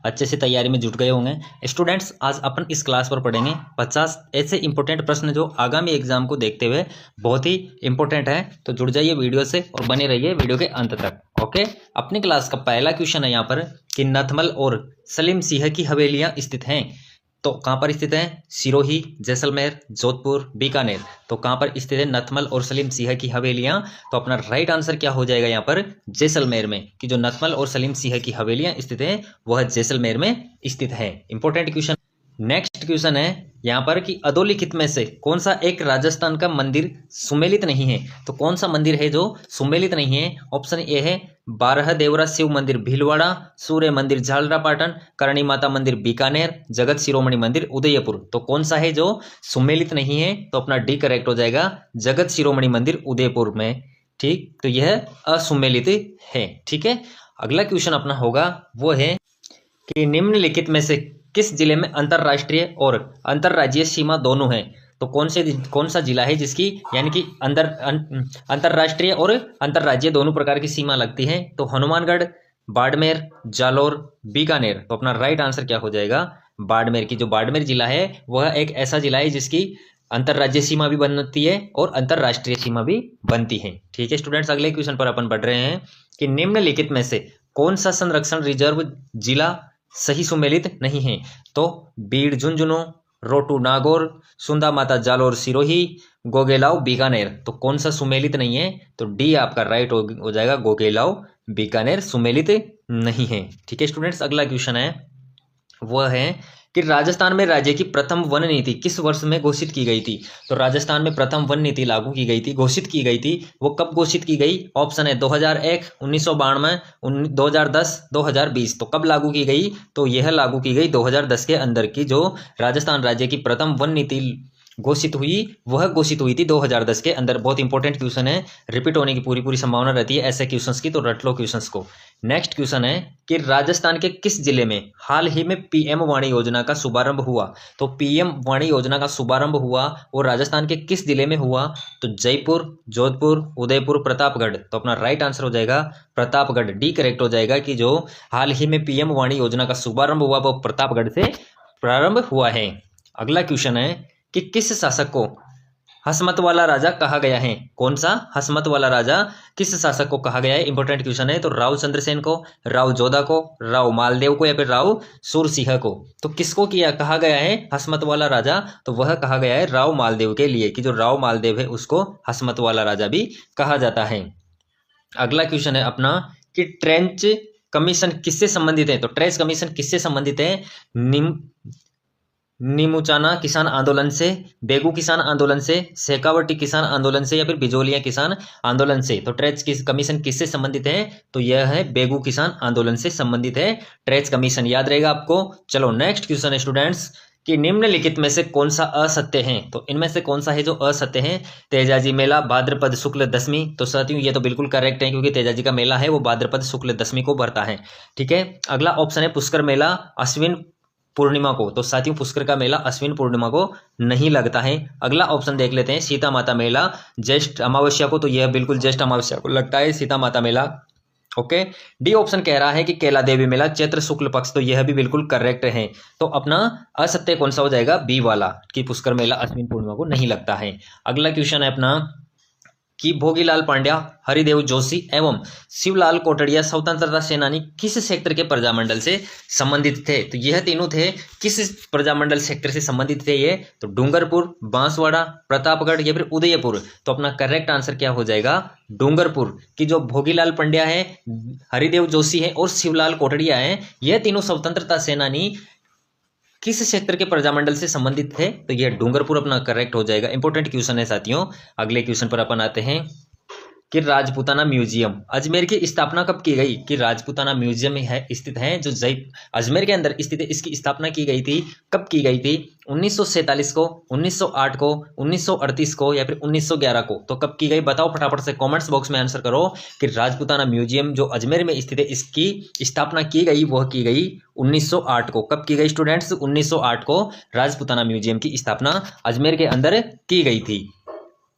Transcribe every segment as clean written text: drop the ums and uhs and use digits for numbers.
अच्छे से तैयारी में जुट गए होंगे। स्टूडेंट्स, आज अपन इस क्लास पर पढ़ेंगे 50 ऐसे इंपॉर्टेंट प्रश्न जो आगामी एग्जाम को देखते हुए बहुत ही इंपॉर्टेंट है। तो जुड़ जाइए वीडियो से और बने रहिए वीडियो के अंत तक। ओके, अपनी क्लास का पहला क्वेश्चन है यहाँ पर कि नथमल और सलीम सिंह की हवेलियां स्थित हैं। तो कहाँ पर स्थित हैं? सिरोही, जैसलमेर, जोधपुर, बीकानेर। तो कहाँ पर स्थित है नथमल और सलीम सिंह की हवेलियां? तो अपना राइट आंसर क्या हो जाएगा यहाँ पर? जैसलमेर में। कि जो नथमल और सलीम सिंह की हवेलियां स्थित हैं वह जैसलमेर में स्थित है। Important question. नेक्स्ट क्वेश्चन है यहाँ पर कि अधोलिखित में से कौन सा एक राजस्थान का मंदिर सुमेलित नहीं है? तो कौन सा मंदिर है जो सुमेलित नहीं है? ऑप्शन ए है बारह देवरा शिव मंदिर भीलवाड़ा, सूर्य मंदिर झालरापाटन, करणी माता मंदिर बीकानेर, जगत शिरोमणि मंदिर उदयपुर। तो कौन सा है जो सुमेलित नहीं है? तो अपना डी करेक्ट हो जाएगा, जगत शिरोमणि मंदिर उदयपुर में। ठीक, तो यह असुमेलित है। ठीक है, अगला क्वेश्चन अपना होगा वो है कि निम्नलिखित में से किस जिले में अंतरराष्ट्रीय और अंतरराज्यीय सीमा दोनों है? तो कौन सा जिला है जिसकी यानी कि अंतरराष्ट्रीय और अंतरराज्यीय दोनों प्रकार की सीमा लगती है? तो हनुमानगढ़, बाड़मेर, जालोर, बीकानेर। तो अपना राइट आंसर क्या हो जाएगा? बाड़मेर। की जो बाड़मेर जिला है वह एक ऐसा जिला है जिसकी अंतरराज्यीय सीमा भी बनती है और अंतरराष्ट्रीय सीमा भी बनती है। ठीक है स्टूडेंट्स, अगले क्वेश्चन पर अपन बढ़ रहे हैं कि निम्नलिखित में से कौन सा संरक्षण रिजर्व जिला सही सुमेलित नहीं है? तो बीड़ झुंझुनू, रोटू नागौर, सुंदा माता जालोर सिरोही, गोगेलाव बीकानेर। तो कौन सा सुमेलित नहीं है? तो डी आपका राइट हो जाएगा, गोगेलाव बीकानेर सुमेलित नहीं है। ठीक है स्टूडेंट्स, अगला क्वेश्चन है वह है कि राजस्थान में राज्य की प्रथम वन नीति किस वर्ष में घोषित की गई थी? तो राजस्थान में प्रथम वन नीति लागू की गई थी, घोषित की गई थी, वो कब घोषित की गई? ऑप्शन है 2001, 1992, 2010, 2020। तो कब लागू की गई? तो यह लागू की गई 2010 के अंदर की जो राजस्थान राज्य की प्रथम वन नीति घोषित हुई वह घोषित हुई थी 2010 के अंदर। बहुत इंपॉर्टेंट क्वेश्चन है, रिपीट होने की पूरी संभावना रहती है ऐसे क्वेश्चंस की, तो रट लो क्वेश्चंस को। नेक्स्ट क्वेश्चन है कि राजस्थान के किस जिले में हाल ही में पीएम वाणी योजना का शुभारंभ हुआ? तो पीएम वाणी योजना का शुभारंभ हुआ वो राजस्थान के किस जिले में हुआ? तो जयपुर, जोधपुर, उदयपुर, प्रतापगढ़। तो अपना राइट आंसर हो जाएगा प्रतापगढ़। डी करेक्ट हो जाएगा कि जो हाल ही में पीएम वाणी योजना का शुभारंभ हुआ वो प्रतापगढ़ से प्रारंभ हुआ है। अगला क्वेश्चन है कि किस शासक को हसमत वाला राजा कहा गया है? कौन सा हसमत वाला राजा किस शासक को कहा गया है? इंपॉर्टेंट क्वेश्चन है। तो राव चंद्रसेन को, राव जोधा को, राव मालदेव को या फिर राव सूरसिंह को। तो किसको कहा गया है हसमत वाला राजा? तो वह कहा गया है राव मालदेव के लिए, कि जो राव मालदेव है उसको हसमत वाला राजा भी कहा जाता है। अगला क्वेश्चन है अपना कि ट्रेंच कमीशन किससे संबंधित है? तो ट्रेंच कमीशन किससे संबंधित है? नीमुचाना किसान आंदोलन से, बेगू किसान आंदोलन से, शेखावटी किसान आंदोलन से या फिर बिजोलिया किसान आंदोलन से। तो ट्रेंच कमीशन किससे संबंधित है? तो यह है बेगू किसान आंदोलन से संबंधित है ट्रेंच कमीशन, याद रहेगा आपको। चलो नेक्स्ट क्वेश्चन है स्टूडेंट्स कि निम्नलिखित में से कौन सा असत्य है? तो इनमें से कौन सा है जो असत्य है? तेजाजी मेला भाद्रपद शुक्ल दशमी। तो साथियों ये तो बिल्कुल करेक्ट है क्योंकि तेजाजी का मेला है वो भाद्रपद शुक्ल दशमी को भरता है। ठीक है, अगला ऑप्शन है पुष्कर मेला अश्विन पूर्णिमा को। तो साथियों पुष्कर का मेला अश्विन पूर्णिमा को नहीं लगता है। अगला ऑप्शन देख लेते हैं सीता माता मेला ज्येष्ठ अमावस्या को। तो यह बिल्कुल ज्येष्ठ अमावस्या को लगता है सीता माता मेला। ओके, डी ऑप्शन कह रहा है कि कैला देवी मेला चैत्र शुक्ल पक्ष। तो यह भी बिल्कुल करेक्ट है। तो अपना असत्य कौन सा हो जाएगा? बी वाला, कि पुष्कर मेला अश्विन पूर्णिमा को नहीं लगता है। अगला क्वेश्चन है अपना कि भोगीलाल पांड्या, हरिदेव जोशी एवं शिवलाल कोटड़िया स्वतंत्रता सेनानी किस सेक्टर के प्रजामंडल से संबंधित थे? तो यह तीनों थे किस प्रजामंडल सेक्टर से संबंधित थे ये? तो डूंगरपुर, बांसवाड़ा, प्रतापगढ़ या फिर उदयपुर। तो अपना करेक्ट आंसर क्या हो जाएगा? डूंगरपुर। की जो भोगीलाल पांड्या है, हरिदेव जोशी है और शिवलाल कोटड़िया है, यह तीनों स्वतंत्रता सेनानी किस क्षेत्र के प्रजामंडल से संबंधित थे? तो यह डूंगरपुर अपना करेक्ट हो जाएगा। इंपॉर्टेंट क्वेश्चन है साथियों। अगले क्वेश्चन पर अपन आते हैं कि राजपूताना म्यूजियम अजमेर की स्थापना कब की गई? कि राजपूताना म्यूजियम है स्थित है जो अजमेर के अंदर स्थित है, इसकी स्थापना की गई थी, कब की गई थी? 1947 को, 1908 को, 1938 को या फिर 1911 को। तो कब की गई बताओ फटाफट से कमेंट्स बॉक्स में आंसर करो कि राजपूताना म्यूजियम जो अजमेर में स्थित है इसकी स्थापना की गई वह की गई 1908 को। कब की गई स्टूडेंट्स? 1908 को राजपूताना म्यूजियम की स्थापना अजमेर के अंदर की गई थी।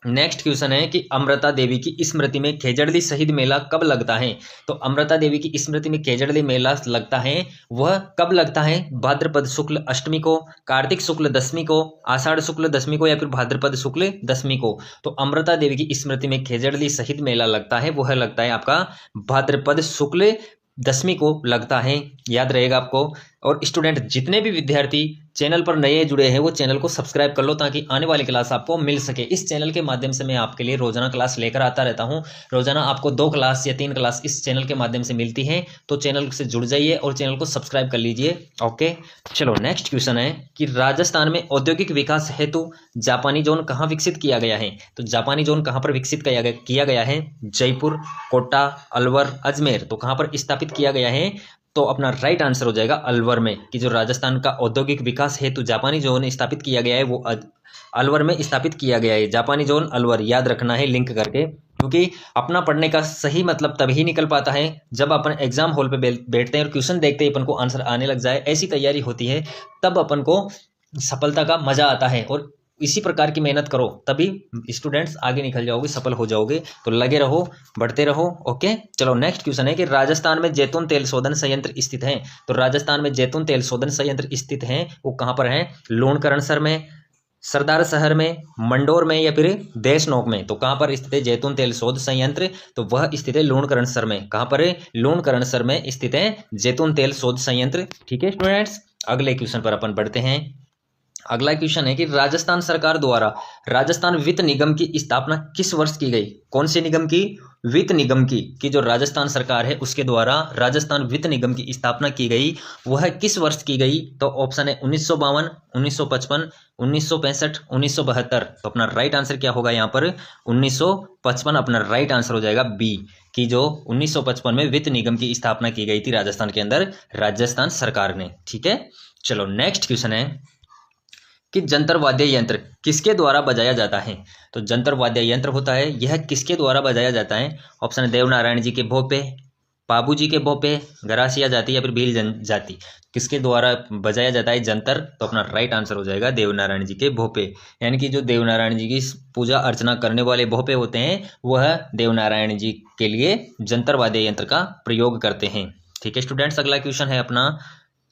नेक्स्ट क्वेश्चन है कि अमृता देवी की स्मृति में खेजड़ली शहीद मेला कब लगता है। तो अमृता देवी की स्मृति में खेजड़ली मेला लगता है, वह कब लगता है? भाद्रपद शुक्ल अष्टमी को, कार्तिक शुक्ल दशमी को, आषाढ़ शुक्ल दशमी को, या फिर भाद्रपद शुक्ल दशमी को। तो अमृता देवी की स्मृति में खेजड़ली शहीद मेला लगता है, वह लगता है आपका भाद्रपद शुक्ल दशमी को लगता है, याद रहेगा आपको। और स्टूडेंट जितने भी विद्यार्थी चैनल पर नए जुड़े हैं वो चैनल को सब्सक्राइब कर लो ताकि आने वाली क्लास आपको मिल सके। इस चैनल के माध्यम से मैं आपके लिए रोजाना क्लास लेकर आता रहता हूं। रोजाना आपको 2 क्लास या 3 क्लास इस चैनल के माध्यम से मिलती है, तो चैनल से जुड़ जाइए और चैनल को सब्सक्राइब कर लीजिए। ओके, चलो नेक्स्ट क्वेश्चन है कि राजस्थान में औद्योगिक विकास हेतु जापानी जोन कहाँ विकसित किया गया है। तो जापानी जोन कहाँ पर विकसित किया गया है? जयपुर, कोटा, अलवर, अजमेर। तो कहाँ पर स्थापित किया गया है? तो अपना राइट आंसर हो जाएगा अलवर में, कि जो राजस्थान का औद्योगिक विकास हेतु जापानी जोन स्थापित किया गया है वो अलवर में स्थापित किया गया है। जापानी जोन अलवर, याद रखना है लिंक करके, क्योंकि अपना पढ़ने का सही मतलब तभी निकल पाता है जब अपन एग्जाम हॉल पे बैठते हैं और क्वेश्चन देखते ही अपन को आंसर आने लग जाए, ऐसी तैयारी होती है, तब अपन को सफलता का मजा आता है। और इसी प्रकार की मेहनत करो तभी स्टूडेंट्स आगे निकल जाओगे, सफल हो जाओगे। तो लगे रहो, बढ़ते रहो। ओके, चलो नेक्स्ट क्वेश्चन है कि राजस्थान में जैतून तेल शोधन संयंत्र स्थित है। तो राजस्थान में जैतून तेल शोधन संयंत्र स्थित है, वो कहाँ पर है? लूणकरणसर में, सरदार शहर में, मंडोर में, या फिर देशनोक में। तो कहाँ पर स्थित है जैतून तेल शोध संयंत्र? तो वह स्थित है लूणकरणसर में। कहाँ पर है? लूणकरणसर में स्थित है जैतून तेल शोध संयंत्र। ठीक है स्टूडेंट्स, अगले क्वेश्चन पर अपन बढ़ते हैं। अगला क्वेश्चन है कि राजस्थान सरकार द्वारा राजस्थान वित्त निगम की स्थापना किस वर्ष की गई? कौन से निगम की? वित्त निगम की, कि जो राजस्थान सरकार है उसके द्वारा राजस्थान वित्त निगम की स्थापना की गई, वह किस वर्ष की गई? तो ऑप्शन है 1952, 1955, 1965, 1972। तो अपना राइट आंसर क्या होगा यहाँ पर? 1955 अपना राइट आंसर हो जाएगा बी, कि जो 1955 में वित्त निगम की स्थापना की गई थी राजस्थान के अंदर राजस्थान सरकार ने। ठीक है, चलो नेक्स्ट क्वेश्चन है कि जंतर वाद्य यंत्र किसके द्वारा बजाया जाता है। तो जंतर वाद्य यंत्र होता है, यह किसके द्वारा बजाया जाता है? ऑप्शन है देवनारायण जी के भोपे, बाबू जी के भोपे, गरासिया जाति, या फिर भील जाति। किसके द्वारा बजाया जाता है जंतर? तो अपना राइट आंसर हो जाएगा देवनारायण जी के भोपे, यानी कि जो देवनारायण जी की पूजा अर्चना करने वाले भोपे होते हैं वह देवनारायण जी के लिए जंतर वाद्य यंत्र का प्रयोग करते हैं। ठीक है स्टूडेंट्स, अगला क्वेश्चन है अपना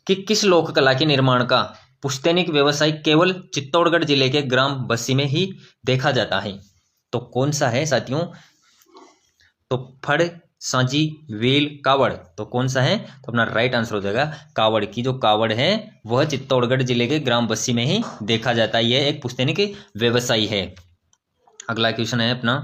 कि किस लोक कला के निर्माण का पुश्तैनिक व्यवसाय केवल चित्तौड़गढ़ जिले के ग्राम बस्सी में ही देखा जाता है? तो कौन सा है साथियों? तो फड़, सांची, वेल, कावड़। तो कौन सा है? तो अपना राइट आंसर हो जाएगा कावड़, की जो कावड़ है वह चित्तौड़गढ़ जिले के ग्राम बस्सी में ही देखा जाता है। यह एक पुश्तैनिक व्यवसाय है। अगला क्वेश्चन है अपना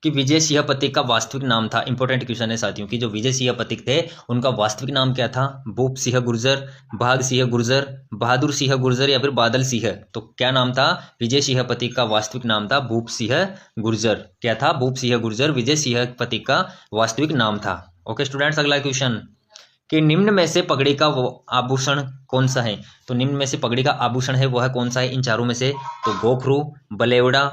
कि विजय सिंह पथिक का वास्तविक नाम था। इंपॉर्टेंट क्वेश्चन है साथियों, कि जो विजय सिंह पथिक थे उनका वास्तविक नाम क्या था? भूप सिंह गुर्जर, भाग सिंह गुर्जर, बहादुर सिंह गुर्जर, या फिर बादल सिंह। तो क्या नाम था? विजय सिंह पथिक का वास्तविक नाम था भूप सिंह गुर्जर। क्या था? भूप सिंह गुर्जर विजय सिंह पथिक का वास्तविक नाम था। ओके स्टूडेंट्स, अगला क्वेश्चन कि निम्न में से पगड़ी का आभूषण कौन सा है? तो निम्न में से पगड़ी का आभूषण है वह कौन सा है इन चारों में से? तो गोखरू, बलेवड़ा,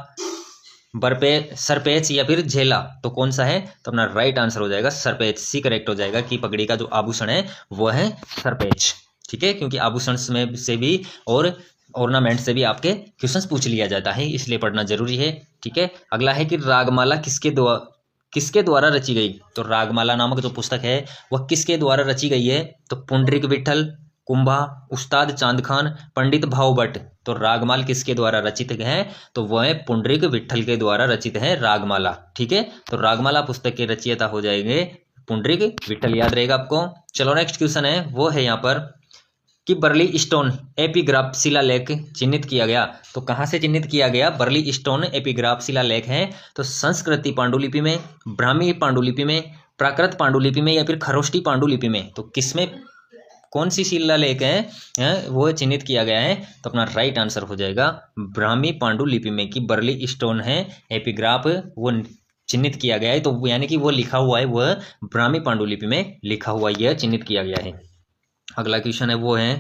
सरपेच, या फिर झेला। तो कौन सा है? तो अपना राइट आंसर हो जाएगा सरपेच, सी करेक्ट हो जाएगा, कि पगड़ी का जो आभूषण है वह है सरपेच। ठीक है, क्योंकि आभूषण में से भी और ऑर्नामेंट से भी आपके क्वेश्चंस पूछ लिया जाता है, इसलिए पढ़ना जरूरी है। ठीक है, अगला है कि रागमाला किसके द्वारा रची गई? तो रागमाला नामक जो पुस्तक है वह किसके द्वारा रची गई है? तो पुंडरीक विठल, कुंभा, उस्ताद चांद खान, पंडित भावभट्ट। तो रागमाल किसके द्वारा रचित है? तो वह पुंडरीक विठल के द्वारा रचित है रागमाला। ठीक है, तो रागमाला पुस्तक के रचयिता हो जाएंगे पुंडरीक विठल, याद रहेगा आपको। चलो नेक्स्ट क्वेश्चन है वो है यहाँ पर कि बर्ली स्टोन एपिग्राफ शिलालेख चिन्हित किया गया। तो कहाँ से चिन्हित किया गया? बर्ली स्टोन एपिग्राफ शिलालेख है तो संस्कृति पांडुलिपि में, ब्राह्मी पांडुलिपि में, प्राकृत पांडुलिपि में, या फिर खरोष्टी पांडुलिपि में। तो किसमें कौन सी शिलालेख है वो चिन्हित किया गया है? तो अपना राइट आंसर हो जाएगा ब्राह्मी पांडुलिपि में, कि बर्ली स्टोन है एपिग्राफ वो चिन्हित किया गया है। तो यानी कि वो लिखा हुआ है वह ब्राह्मी पांडुलिपि में लिखा हुआ यह चिन्हित किया गया है। अगला क्वेश्चन है वो है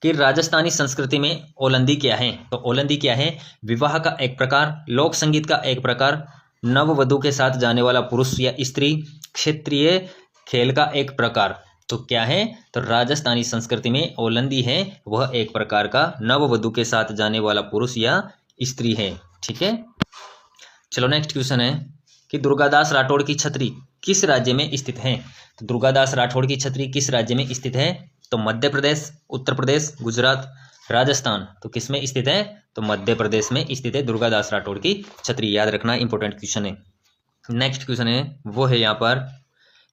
कि राजस्थानी संस्कृति में ओलंदी क्या है? तो ओलंदी क्या है? विवाह का एक प्रकार, लोक संगीत का एक प्रकार, नववधु के साथ जाने वाला पुरुष या स्त्री, क्षेत्रीय खेल का एक प्रकार। तो क्या है? तो राजस्थानी संस्कृति में ओलंदी है वह एक प्रकार का नववधु के साथ जाने वाला पुरुष या स्त्री है। ठीक है, चलो नेक्स्ट क्वेश्चन है कि दुर्गादास राठौड़ की छतरी किस राज्य में स्थित है। तो दुर्गादास राठौड़ की छतरी किस राज्य में स्थित है। तो मध्य प्रदेश, उत्तर प्रदेश, गुजरात, राजस्थान। तो किस में स्थित है। तो मध्य प्रदेश में स्थित है दुर्गादास राठौड़ की छतरी। याद रखना, इंपॉर्टेंट क्वेश्चन है। नेक्स्ट क्वेश्चन है वो है यहाँ पर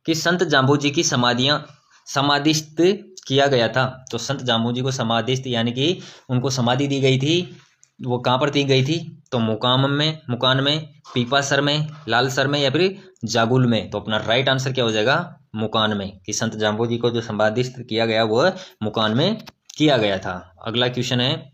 कि संत जाम्बू जी की समाधिस्थ किया गया था। तो संत जाम्बू जी को समाधिस्थ यानी कि उनको समाधि दी गई थी, वो कहाँ पर दी गई थी। तो मुकान में, पीपासर में, लालसर में या फिर जागुल में। तो अपना राइट आंसर क्या हो जाएगा, मुकान में। कि संत जाम्बू जी को जो समाधिस्थ किया गया वो मुकान में किया गया था। अगला क्वेश्चन है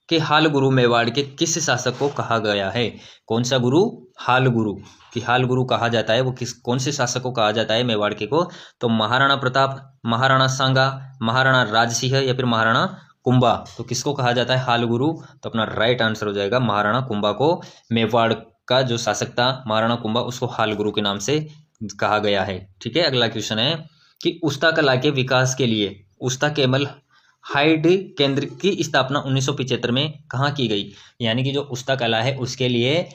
कि हाल गुरु मेवाड़ के किस शासक को कहा गया है। कौन सा गुरु, हाल गुरु। कि हाल गुरु कहा जाता है वो कौन से शासक को कहा जाता है मेवाड़ के को। तो महाराणा प्रताप, महाराणा सांगा, महाराणा राजसिंह या फिर महाराणा कुंभा। तो किसको कहा जाता है, हाल गुरु। तो अपना राइट आंसर हो जाएगा महाराणा कुंभा को। मेवाड़ का जो शासक था महाराणा कुंभा, उसको हाल गुरु के नाम से कहा गया है। ठीक है। अगला क्वेश्चन है कि उस्ता कला के विकास के लिए उस्ता केमल हाइड केंद्र की स्थापना 1975 में कहाँ की गई। यानी कि जो उस्ता कला है उसके लिए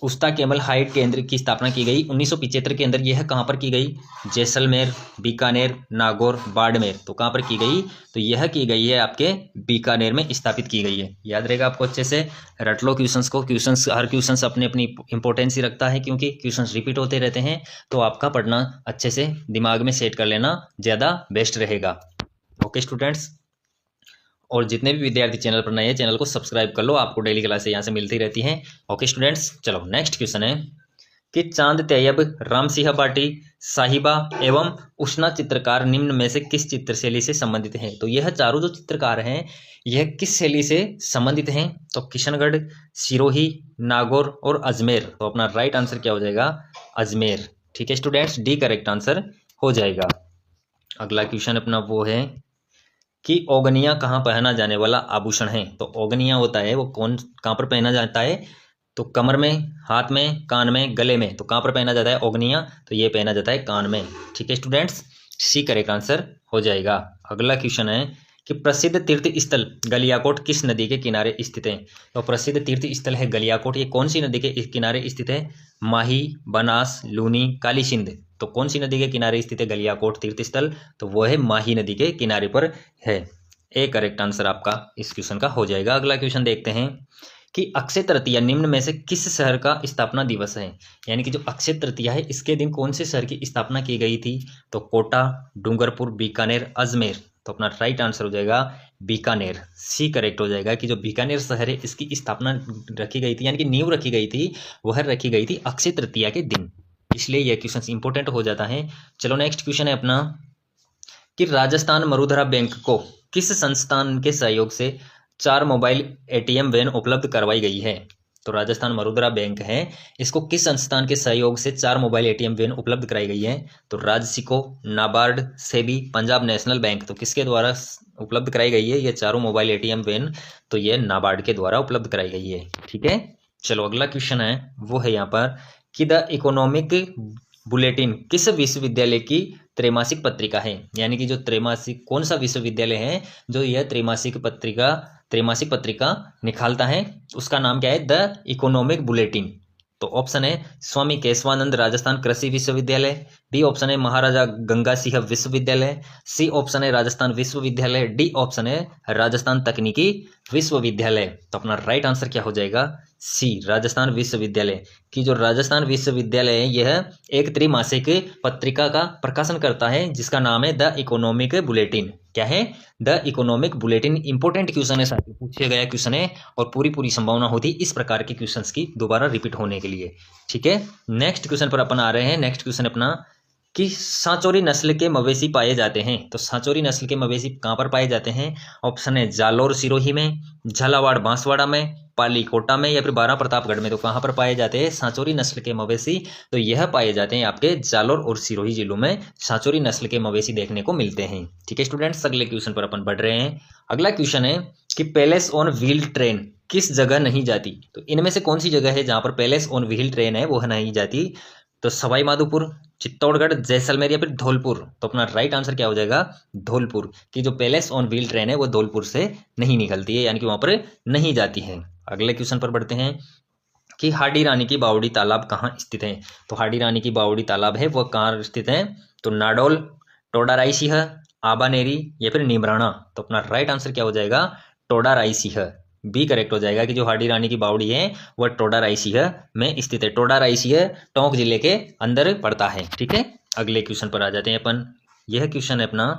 उस्ता केमल हाइड केंद्र की स्थापना की गई 1975 के अंदर। यह कहाँ पर की गई, जैसलमेर, बीकानेर, नागौर, बाड़मेर। तो कहाँ पर की गई, तो यह की गई है आपके बीकानेर में स्थापित की गई है। याद रहेगा आपको, अच्छे से रट लो क्वेश्चंस को। क्वेश्चंस हर क्वेश्चंस अपनी अपनी इंपॉर्टेंस ही रखता है, क्योंकि क्वेश्चंस रिपीट होते रहते हैं। तो आपका पढ़ना अच्छे से दिमाग में सेट कर लेना ज़्यादा बेस्ट रहेगा। ओके स्टूडेंट्स, और जितने भी विद्यार्थी चैनल पर नए हैं चैनल को सब्सक्राइब कर लो, आपको डेली क्लासें यहाँ से मिलती रहती हैं। ओके स्टूडेंट्स, चलो नेक्स्ट क्वेश्चन है कि चांद तैयब, राम सिंह बाटी, साहिबा एवं उष्णा चित्रकार निम्न में से किस चित्र शैली से संबंधित हैं। तो यह चारों जो चित्रकार हैं यह किस शैली से संबंधित हैं। तो किशनगढ़, सिरोही, नागौर और अजमेर। तो अपना राइट आंसर क्या हो जाएगा, अजमेर। ठीक है स्टूडेंट्स, डी करेक्ट आंसर हो जाएगा। अगला क्वेश्चन अपना वो है कि ओगनिया कहाँ पहना जाने वाला आभूषण है। तो ओगनिया होता है वो कहाँ पर पहना जाता है। तो कमर में, हाथ में, कान में, गले में। तो कहाँ पर पहना जाता है ओगनिया, तो ये पहना जाता है कान में। ठीक है स्टूडेंट्स, सी करेक्ट आंसर हो जाएगा। अगला क्वेश्चन है कि प्रसिद्ध तीर्थ स्थल गलियाकोट किस नदी के किनारे स्थित है। तो प्रसिद्ध तीर्थ स्थल है गलियाकोट, ये कौन सी नदी के किनारे स्थित है। माही, बनास, लूनी, काली सिंध। तो कौन सी नदी के किनारे स्थित है गलियाकोट तीर्थ स्थल, तो वो है माही नदी के किनारे पर है। ए करेक्ट आंसर आपका इस क्वेश्चन का हो जाएगा। अगला क्वेश्चन देखते हैं कि अक्षय तृतीया निम्न में से किस शहर का स्थापना दिवस है। यानी कि जो अक्षय तृतीया है इसके दिन कौन से शहर की स्थापना की गई थी। तो कोटा, डूंगरपुर, बीकानेर, अजमेर। तो अपना राइट आंसर हो जाएगा बीकानेर। सी करेक्ट हो जाएगा कि जो बीकानेर शहर है इसकी स्थापना रखी गई थी, यानी कि नींव रखी गई थी, वह रखी गई थी अक्षय तृतीया के दिन, इसलिए यह क्वेश्चन इंपॉर्टेंट हो जाता है। चलो नेक्स्ट क्वेश्चन है अपना कि राजस्थान मरुधरा बैंक को किस संस्थान के सहयोग से 4 मोबाइल एटीएम वैन उपलब्ध करवाई गई है। तो राजस्थान मरुधरा बैंक है, इसको किस संस्थान के सहयोग से 4 मोबाइल एटीएम वैन उपलब्ध कराई गई है। तो राजसिको, नाबार्ड, सेबी, पंजाब नेशनल बैंक। तो किसके द्वारा उपलब्ध कराई गई है ये चारों मोबाइल एटीएम वैन, तो ये नाबार्ड के द्वारा उपलब्ध कराई गई है। ठीक है। चलो अगला क्वेश्चन है वो है यहाँ पर कि द इकोनॉमिक बुलेटिन किस विश्वविद्यालय की त्रैमासिक पत्रिका है। यानी कि जो त्रैमासिक, कौन सा विश्वविद्यालय है जो यह त्रैमासिक पत्रिका निकालता है, उसका नाम क्या है, द इकोनॉमिक बुलेटिन। तो ऑप्शन है स्वामी केशवानंद राजस्थान कृषि विश्वविद्यालय, बी ऑप्शन है महाराजा गंगा सिंह विश्वविद्यालय, सी ऑप्शन है राजस्थान विश्वविद्यालय, डी ऑप्शन है राजस्थान तकनीकी विश्वविद्यालय। तो अपना राइट आंसर क्या हो जाएगा, सी राजस्थान विश्वविद्यालय। की जो राजस्थान विश्वविद्यालय है यह एक त्रैमासिक पत्रिका का प्रकाशन करता है जिसका नाम है द इकोनॉमिक बुलेटिन। क्या है, the economic bulletin. Important question है, साथ पूछा गया क्वेश्चन है और पूरी संभावना होती है इस प्रकार के क्वेश्चंस की दोबारा रिपीट होने के लिए। ठीक है। नेक्स्ट क्वेश्चन पर अपन आ रहे हैं। नेक्स्ट क्वेश्चन अपना कि सांचौरी नस्ल के मवेशी पाए जाते हैं। तो सांचौरी नस्ल के मवेशी कहाँ पर पाए जाते हैं। ऑप्शन है जालोर सिरोही में, झालावाड़ बांसवाड़ा में, पाली कोटा में या फिर बारा प्रतापगढ़ में। तो कहाँ पर पाए जाते हैं सांचौरी नस्ल के मवेशी, तो यह पाए जाते हैं आपके जालोर और सिरोही जिलों में सांचौरी नस्ल के मवेशी देखने को मिलते हैं। ठीक है स्टूडेंट्स, अगले क्वेश्चन पर अपन बढ़ रहे हैं। अगला क्वेश्चन है कि पैलेस ऑन व्हील ट्रेन किस जगह नहीं जाती। तो इनमें से कौन सी जगह है जहां पर पैलेस ऑन व्हील ट्रेन है वह नहीं जाती। तो सवाई माधोपुर, चित्तौड़गढ़, जैसलमेर या फिर धौलपुर। तो अपना राइट आंसर क्या हो जाएगा, धौलपुर। की जो पैलेस ऑन व्हील ट्रेन है वो धौलपुर से नहीं निकलती है, यानी कि वहां पर नहीं जाती है। अगले क्वेश्चन पर बढ़ते हैं। कि हाडी रानी की बावड़ी तालाब कहाँ स्थित है। तो हाडी रानी की बावड़ी तालाब है वह कहाँ स्थित है, तो नाडोल, टोडाराईसीह, आबानेरी या फिर निमराना। तो अपना राइट आंसर क्या हो जाएगा, टोडाराईसीह, बी करेक्ट हो जाएगा कि जो हाडी रानी की बावड़ी है वह टोडाराईसीह में स्थित है। टोडाराईसीह टोंक जिले के अंदर पड़ता है। ठीक है, अगले क्वेश्चन पर आ जाते हैं अपन। यह क्वेश्चन है अपना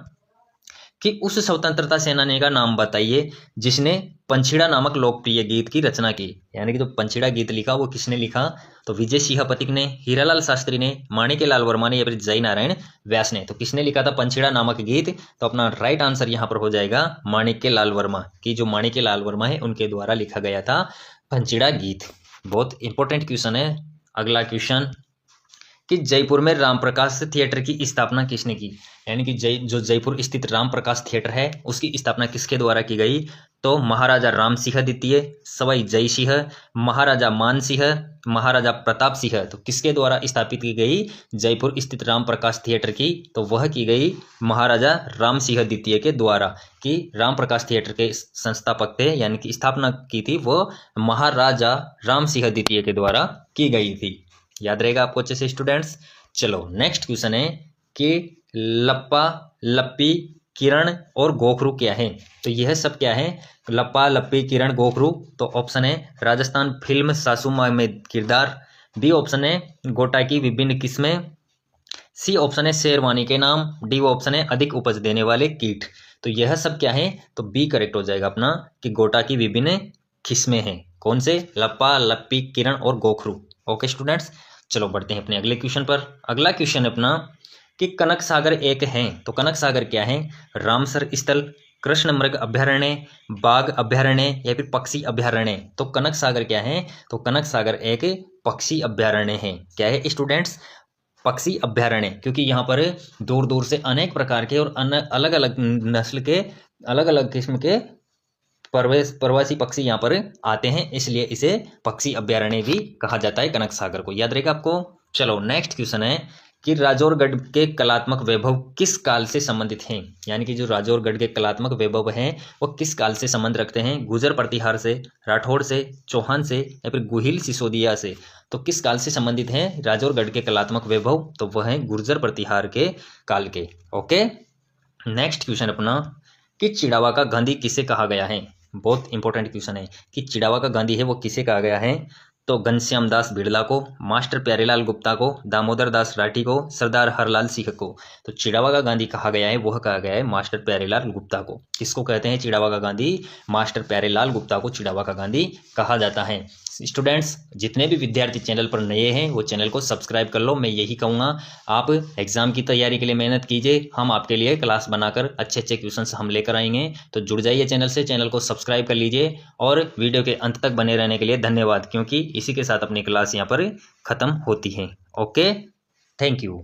कि उस स्वतंत्रता सेनानी का नाम बताइए जिसने पंछीड़ा नामक लोकप्रिय गीत की रचना की। यानी कि जो पंछीड़ा गीत लिखा वो किसने लिखा, तो विजय सिंह पथिक ने, हीरालाल शास्त्री ने, माणिक्यलाल वर्मा ने या फिर जय नारायण व्यास ने। तो किसने लिखा था पंछीड़ा नामक गीत, तो अपना राइट आंसर यहाँ पर हो जाएगा माणिक्यलाल वर्मा, की जो माणिक्यलाल वर्मा है उनके द्वारा लिखा गया था पंछीड़ा गीत। बहुत इंपॉर्टेंट क्वेश्चन है। अगला क्वेश्चन कि जयपुर में रामप्रकाश थिएटर की स्थापना किसने की। यानी कि जो जयपुर स्थित रामप्रकाश थिएटर है उसकी स्थापना किसके द्वारा की गई, तो महाराजा राम सिंह द्वितीय, सवाई जय सिंह, महाराजा मान सिंह, महाराजा प्रताप सिंह। तो किसके द्वारा स्थापित की गई जयपुर स्थित रामप्रकाश थिएटर की, तो वह की गई महाराजा राम सिंह द्वितीय के द्वारा। कि रामप्रकाश थिएटर के संस्थापक थे यानी कि स्थापना की थी वो महाराजा राम सिंह द्वितीय के द्वारा की गई थी। याद रहेगा आपको अच्छे से स्टूडेंट्स। चलो नेक्स्ट क्वेश्चन है कि लप्पा, लप्पी, किरण और गोखरू क्या है। तो यह सब क्या है, लप्पा, लप्पी, किरण, गोखरू। तो ऑप्शन है राजस्थान फिल्म सासू माँ में किरदार, बी ऑप्शन है गोटा की विभिन्न किस्में, सी ऑप्शन है शेरवानी के नाम, डी ऑप्शन है अधिक उपज देने वाले कीट। तो यह सब क्या है, तो बी करेक्ट हो जाएगा अपना कि गोटा की विभिन्न किस्में हैं। कौन से, लप्पा, लप्पी, किरण और गोखरू। ओके स्टूडेंट्स, चलो बढ़ते हैं अपने अगले क्वेश्चन पर। अगला क्वेश्चन है अपना कि कनक सागर एक है। तो कनक सागर क्या है, रामसर स्थल, कृष्ण मृग अभ्यारण्य, बाघ अभ्यारण्य या फिर पक्षी अभ्यारण्य। तो कनक सागर क्या है, तो कनक सागर एक पक्षी अभ्यारण्य है। क्या है स्टूडेंट्स, पक्षी अभ्यारण्य, क्योंकि यहाँ पर दूर दूर से अनेक प्रकार के और अलग अलग नस्ल के, अलग अलग किस्म के प्रवासी पक्षी यहाँ पर आते हैं, इसलिए इसे पक्षी अभ्यारण्य भी कहा जाता है कनक सागर को। याद रहेगा आपको। चलो नेक्स्ट क्वेश्चन है कि राजौरगढ़ के कलात्मक वैभव किस काल से संबंधित हैं। यानी कि जो राजौरगढ़ के कलात्मक वैभव हैं वो किस काल से संबंध रखते हैं, गुर्जर प्रतिहार से, राठौड़ से, चौहान से या फिर गुहिल सिसोदिया से। तो किस काल से संबंधित हैं राजौरगढ़ के कलात्मक वैभव, तो वह है गुर्जर प्रतिहार के काल के। ओके नेक्स्ट क्वेश्चन अपना कि चिड़ावा का गांधी किसे कहा गया है। बहुत इंपॉर्टेंट क्वेश्चन है कि चिड़ावा का गांधी है वो किसे कहा गया है, तो घनश्याम दास बिड़ला को, मास्टर प्यारेलाल गुप्ता को, दामोदर दास राठी को, सरदार हरलाल सिंह को। तो चिड़ावा का गांधी कहा गया है वह कहा गया है मास्टर प्यारेलाल गुप्ता को। किसको कहते हैं चिड़ावा का गांधी, मास्टर प्यारेलाल गुप्ता को चिड़ावा का गांधी कहा जाता है। स्टूडेंट्स जितने भी विद्यार्थी चैनल पर नए हैं वो चैनल को सब्सक्राइब कर लो। मैं यही कहूँगा आप एग्जाम की तैयारी के लिए मेहनत कीजिए, हम आपके लिए क्लास बनाकर अच्छे अच्छे क्वेश्चंस हम लेकर आएंगे। तो जुड़ जाइए चैनल से, चैनल को सब्सक्राइब कर लीजिए और वीडियो के अंत तक बने रहने के लिए धन्यवाद, क्योंकि इसी के साथ अपनी क्लास यहाँ पर ख़त्म होती है। Okay, thank you.